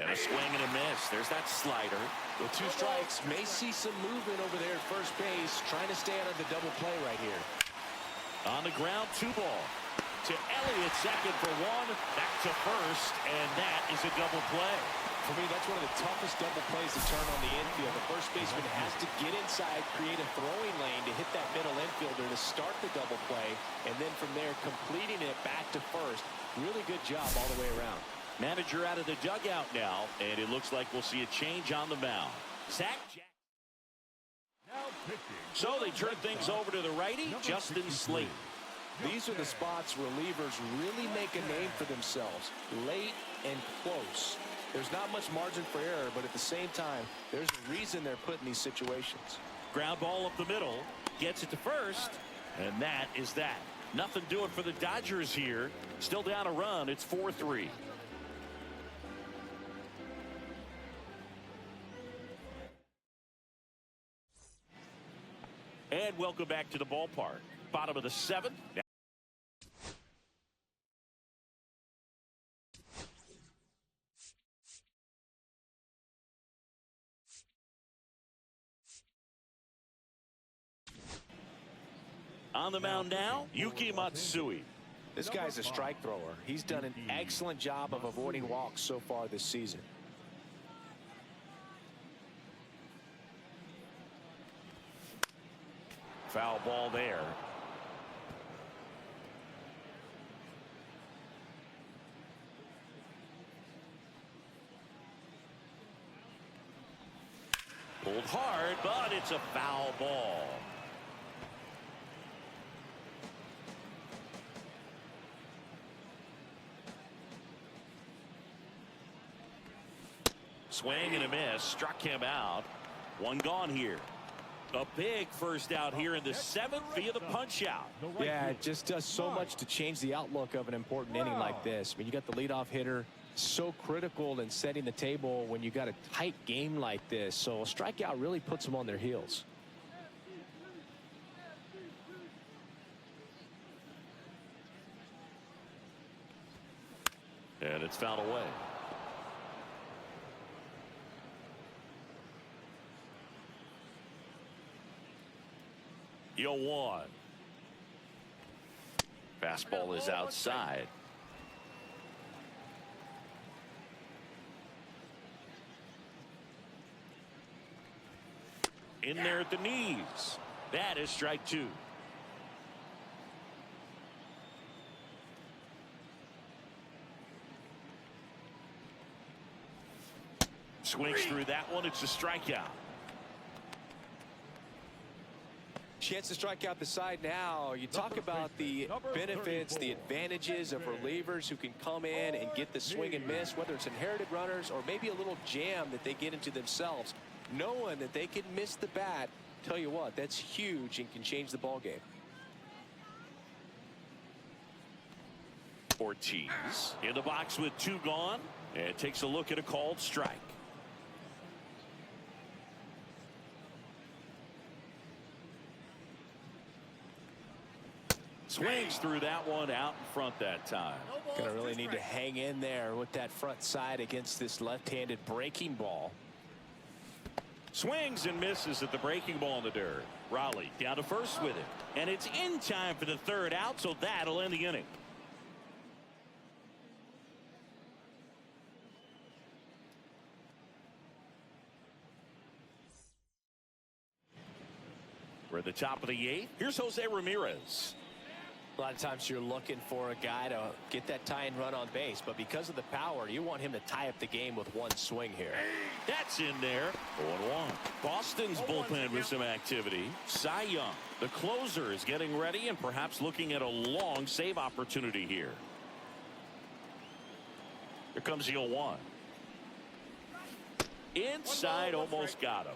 And a swing and a miss. There's that slider. With two strikes, may see some movement over there at first base, trying to stay out of the double play right here. On the ground, 2 ball. To Elliott, second for one. Back to first, and that is a double play. For me, that's one of the toughest double plays to turn on the infield. The first baseman has to get inside, create a throwing lane to hit that middle infielder to start the double play, and then from there, completing it back to first. Really good job all the way around. Manager out of the dugout now, and it looks like we'll see a change on the mound. Zach Jackson. So they turn things over to the righty, Justin Slate. These are the spots relievers really make a name for themselves, late and close. There's not much margin for error, but at the same time, there's a reason they're put in these situations. Ground ball up the middle, gets it to first, and that is that. Nothing doing for the Dodgers here. Still down a run. It's 4-3. And welcome back to the ballpark. Bottom of the 7th. On the mound now, Yuki Matsui. This guy's a strike thrower. He's done an excellent job of avoiding walks so far this season. Foul ball there. Pulled hard, but it's a foul ball. Swing and a miss. Struck him out. One gone here. A big first out here in the 7th via the punch out. Yeah, it just does so much to change the outlook of an important inning like this. I mean, you got the leadoff hitter, so critical in setting the table when you got a tight game like this. So a strikeout really puts them on their heels. And it's fouled away. Yo, 1. Fastball is outside. In there at the knees. That is strike 2. Swings through that one. It's a strikeout. Chance to strike out the side now. You talk about the benefits, the advantages of relievers who can come in and get the swing and miss, whether it's inherited runners or maybe a little jam that they get into themselves. Knowing that they can miss the bat, tell you what, that's huge and can change the ball game. Ortiz in the box with 2 gone and takes a look at a called strike. Swings through that one out in front that time. Gonna really need to hang in there with that front side against this left-handed breaking ball. Swings and misses at the breaking ball in the dirt. Raleigh down to first with it. And it's in time for the 3rd out, so that'll end the inning. We're at the top of the 8th. Here's Jose Ramirez. A lot of times you're looking for a guy to get that tying run on base, but because of the power, you want him to tie up the game with 1 swing here. That's in there. 0-1. Boston's bullpen with some activity. Cy Young, the closer, is getting ready and perhaps looking at a long save opportunity here. Here comes the 0-1. Inside, almost got him.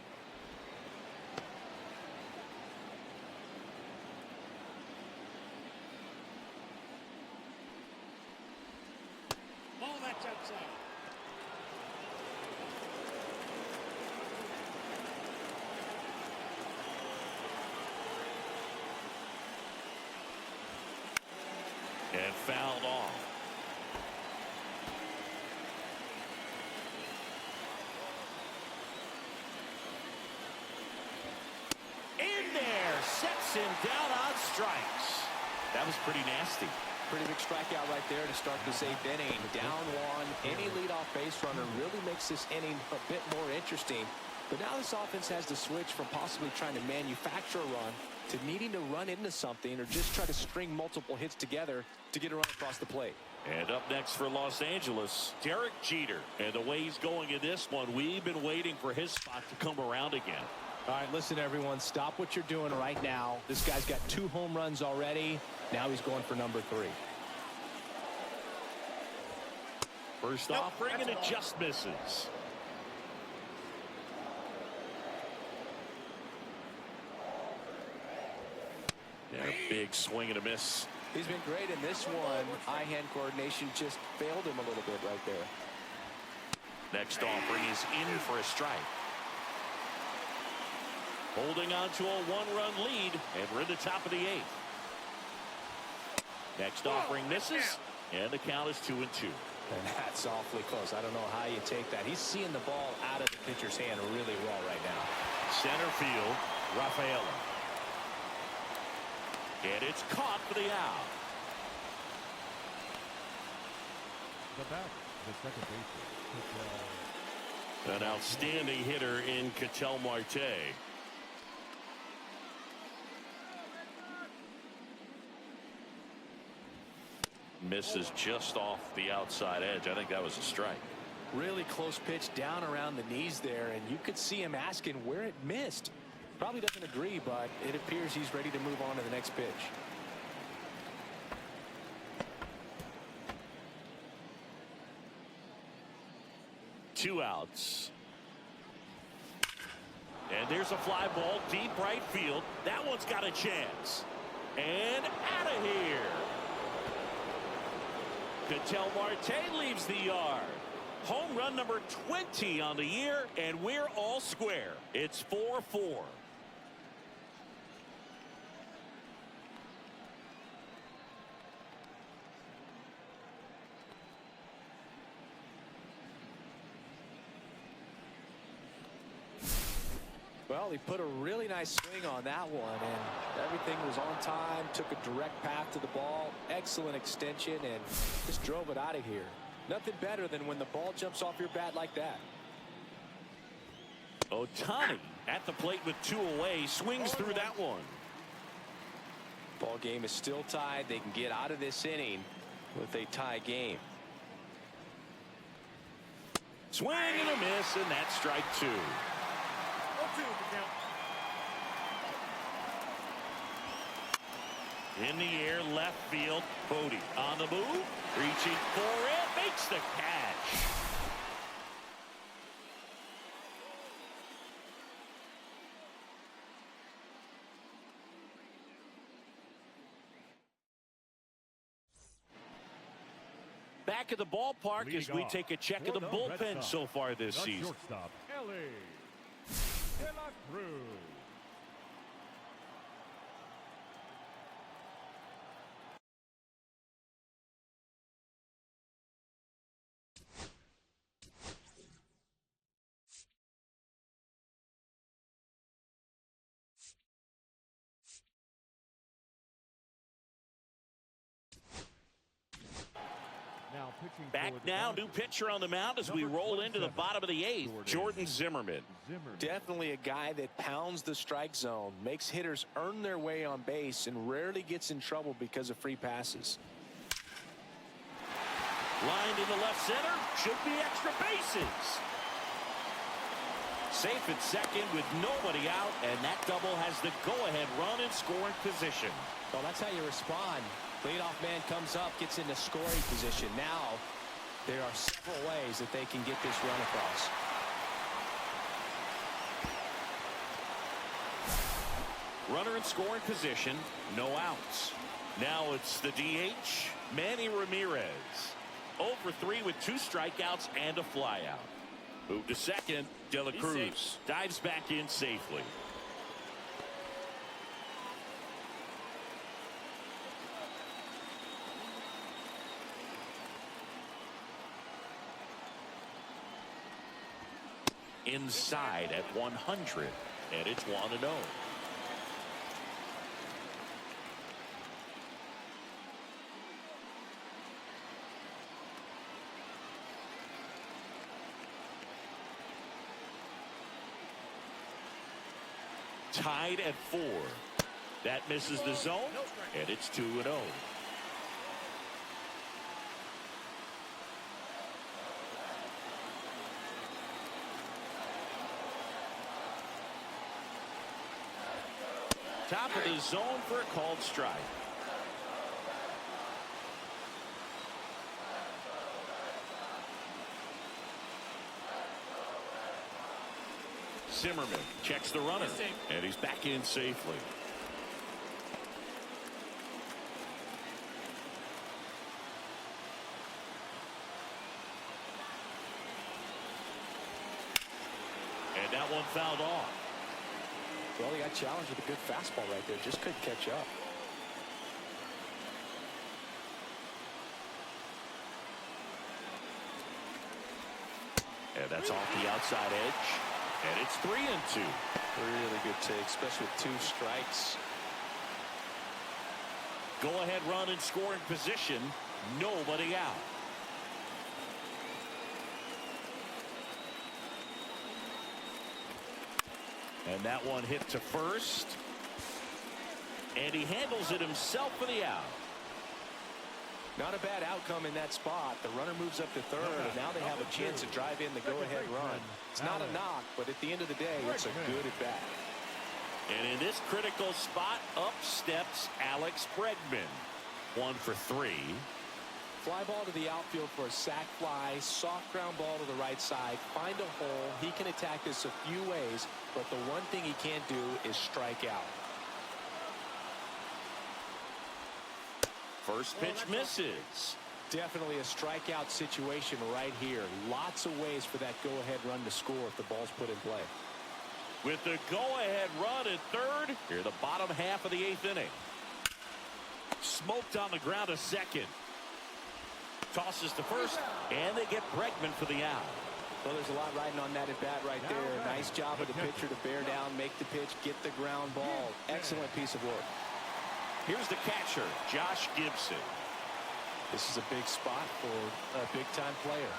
That's outside. And fouled off. In there, sets him down on strikes. That was pretty nasty. Pretty big strikeout right there to start this 8th inning. Down 1, any leadoff base runner really makes this inning a bit more interesting. But now this offense has to switch from possibly trying to manufacture a run to needing to run into something or just try to string multiple hits together to get a run across the plate. And up next for Los Angeles, Derek Jeter. And the way he's going in this one, we've been waiting for his spot to come around again. All right, listen, everyone, stop what you're doing right now. This guy's got 2 home runs already. Now he's going for number 3. First off, bringing it just misses. And a big swing and a miss. He's been great in this one. Eye-hand coordination just failed him a little bit right there. Next offering is in for a strike. Holding on to a 1-run lead, and we're in the top of the 8th. Next offering misses, and the count is 2-2. And that's awfully close. I don't know how you take that. He's seeing the ball out of the pitcher's hand really well right now. Center field, Rafaela. And it's caught for the out. The back, the second baseman. An outstanding hitter in Ketel Marte. Misses just off the outside edge. I think that was a strike. Really close pitch down around the knees there, and you could see him asking where it missed. Probably doesn't agree, but it appears he's ready to move on to the next pitch. Two outs. And there's a fly ball deep right field. That one's got a chance. And out of here. Ketel Marte leaves the yard. Home run number 20 on the year, and we're all square. It's 4-4. Well, he put a really nice swing on that one, and everything was on time, took a direct path to the ball, excellent extension, and just drove it out of here. Nothing better than when the ball jumps off your bat like that. Ohtani At the plate with 2 away, swings through that one. Ball game is still tied. They can get out of this inning with a tie game. Swing and a miss, and that's strike 2. 0-2 the count. In the air, left field. Bodie on the move, reaching for it, makes the catch. Back at the ballpark as we take a check of the bullpen so far this season. Shortstop, L.A. De La Cruz. Back now, new pitcher on the mound as we roll into the bottom of the 8th, Jordan Zimmerman. Definitely a guy that pounds the strike zone, makes hitters earn their way on base, and rarely gets in trouble because of free passes. Lined in the left center, should be extra bases. Safe at second with nobody out, and that double has the go-ahead run in scoring position. Well, that's how you respond. Leadoff man comes up, gets into scoring position. Now, there are several ways that they can get this run across. Runner in scoring position, no outs. Now it's the DH, Manny Ramirez. 0 for 3 with 2 strikeouts and a flyout. Move to second, De La Cruz dives back in safely. Inside at 100, and it's 1-0. Tied at 4. That misses the zone, and it's 2-0. Top of the zone for a called strike. Zimmerman checks the runner, and he's back in safely. And that one fouled off. Well, he got challenged with a good fastball right there. Just couldn't catch up. And that's off the outside edge. And it's 3-2. Really good take, especially with 2 strikes. Go-ahead run in scoring position. Nobody out. And that one hit to first. And he handles it himself for the out. Not a bad outcome in that spot. The runner moves up to third, and now they have a chance to drive in the go-ahead run. It's not a knock, but at the end of the day, it's a good at-bat. And in this critical spot, up steps Alex Bregman. 1 for 3. Fly ball to the outfield for a sac fly. Soft ground ball to the right side. Find a hole. He can attack this a few ways, but the one thing he can't do is strike out. First pitch misses. Definitely a strikeout situation right here. Lots of ways for that go-ahead run to score if the ball's put in play. With the go-ahead run at third, here the bottom half of the 8th inning. Smoked on the ground to second. Tosses to first, and they get Bregman for the out. Well, there's a lot riding on that at-bat right there. Nice job of the pitcher to bear down, make the pitch, get the ground ball. Excellent piece of work. Here's the catcher, Josh Gibson. This is a big spot for a big-time player.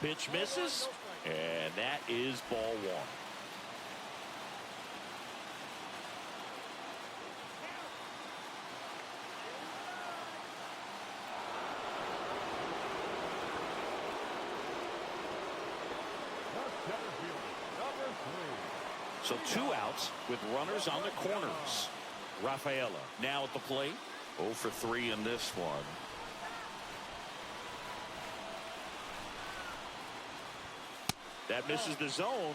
Pitch misses, and that is ball one. So 2 outs with runners on the corners. Rafaela now at the plate. 0 for 3 in this one. That misses the zone.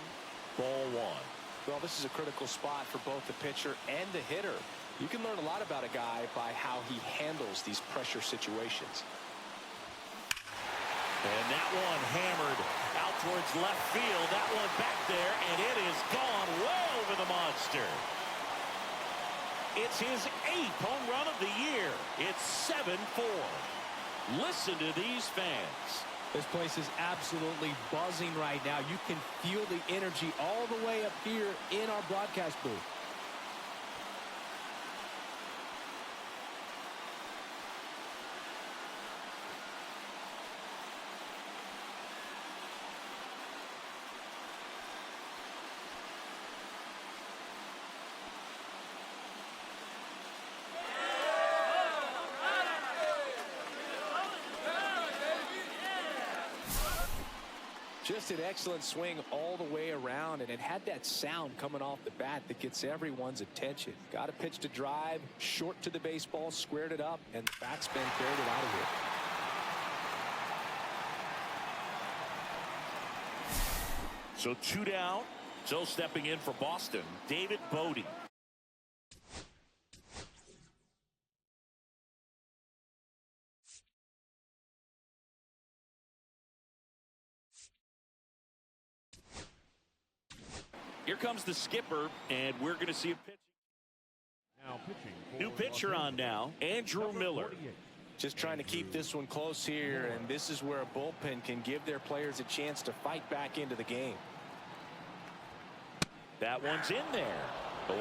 Ball one. Well, this is a critical spot for both the pitcher and the hitter. You can learn a lot about a guy by how he handles these pressure situations. And that one hammered out towards left field. That one back there, and it is gone way over the monster. It's his 8th home run of the year. It's 7-4. Listen to these fans. This place is absolutely buzzing right now. You can feel the energy all the way up here in our broadcast booth. Just an excellent swing all the way around, and it had that sound coming off the bat that gets everyone's attention. Got a pitch to drive, short to the baseball, squared it up, and the backspin carried it out of here. So 2 down. So stepping in for Boston, David Bodie. Here comes the skipper, and we're going to see a pitch. Now pitching. New pitcher on now, Andrew Miller. Just trying to keep this one close here, and this is where a bullpen can give their players a chance to fight back into the game. That one's in there. 0-1.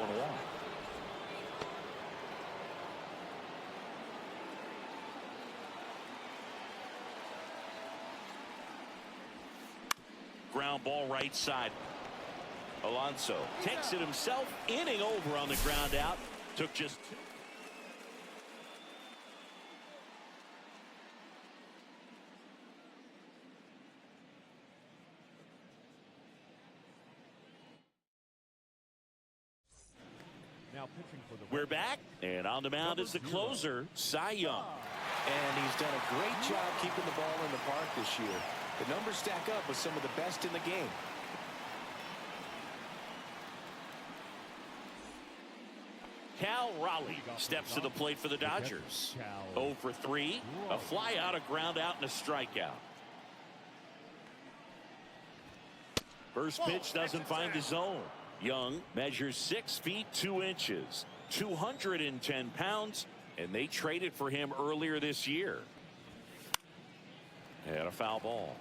Ground ball right side. Alonso takes it himself, inning over on the ground out. Took just 2. Now pitching for the We're back, and on the mound is the closer, Cy Young. And he's done a great job keeping the ball in the park this year. The numbers stack up with some of the best in the game. Cal Raleigh steps to the plate for the Dodgers. 0 for 3, a fly out, a ground out, and a strikeout. First pitch doesn't find the zone. Young measures 6 feet 2 inches, 210 pounds, and they traded for him earlier this year. And a foul ball.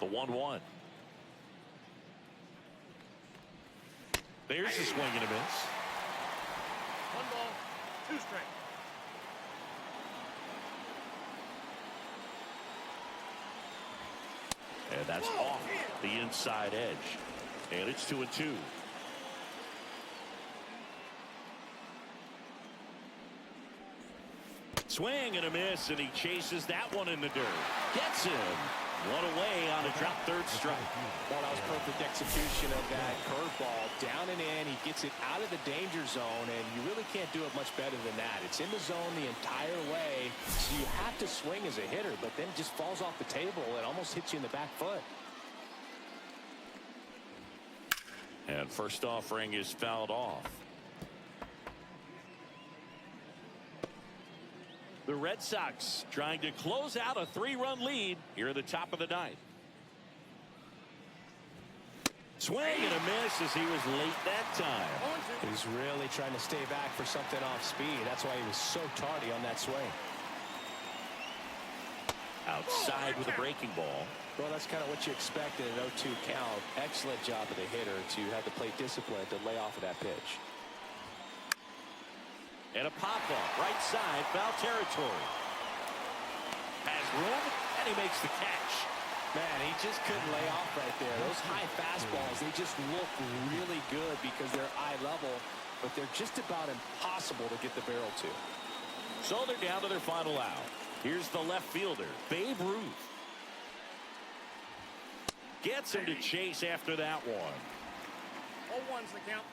The 1-1. There's a swing and a miss. 1 ball, 2 strikes. And that's off the inside edge. And it's 2-2. Swing and a miss, and he chases that one in the dirt. Gets him. One away on a drop third strike. Well, that was perfect execution of that curveball. Down and in, he gets it out of the danger zone, and you really can't do it much better than that. It's in the zone the entire way, so you have to swing as a hitter, but then it just falls off the table and almost hits you in the back foot. And first offering is fouled off. The Red Sox trying to close out a 3-run lead here at the top of the 9th. Swing and a miss as he was late that time. He's really trying to stay back for something off speed. That's why he was so tardy on that swing. Outside with a breaking ball. Well, that's kind of what you expect in an 0-2 count. Excellent job of the hitter to have the plate discipline to lay off of that pitch. And a pop-up right side, foul territory. Has room, and he makes the catch. Man, he just couldn't lay off right there. Those high fastballs, they just look really good because they're eye level, but they're just about impossible to get the barrel to. So they're down to their final out. Here's the left fielder, Babe Ruth. Gets him to chase after that one. 0-1's the count.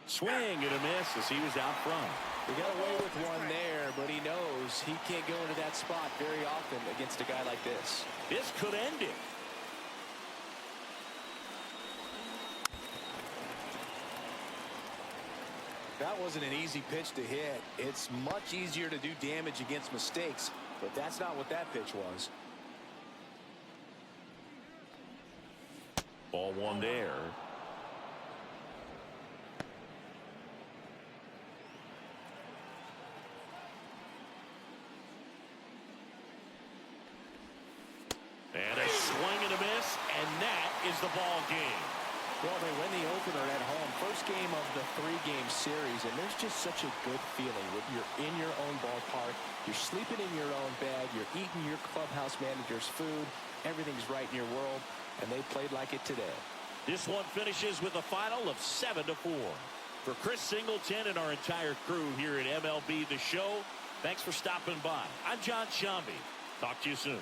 Swing and a miss as he was out front. He got away with one there, but he knows he can't go into that spot very often against a guy like this. This could end it. That wasn't an easy pitch to hit. It's much easier to do damage against mistakes, but that's not what that pitch was. Ball one there. And a swing and a miss, and that is the ball game. Well, they win the opener at home. First game of the 3-game series, and there's just such a good feeling when you're in your own ballpark, you're sleeping in your own bed, you're eating your clubhouse manager's food, everything's right in your world, and they played like it today. This one finishes with a final of 7-4. For Chris Singleton and our entire crew here at MLB The Show, thanks for stopping by. I'm John Shambi. Talk to you soon.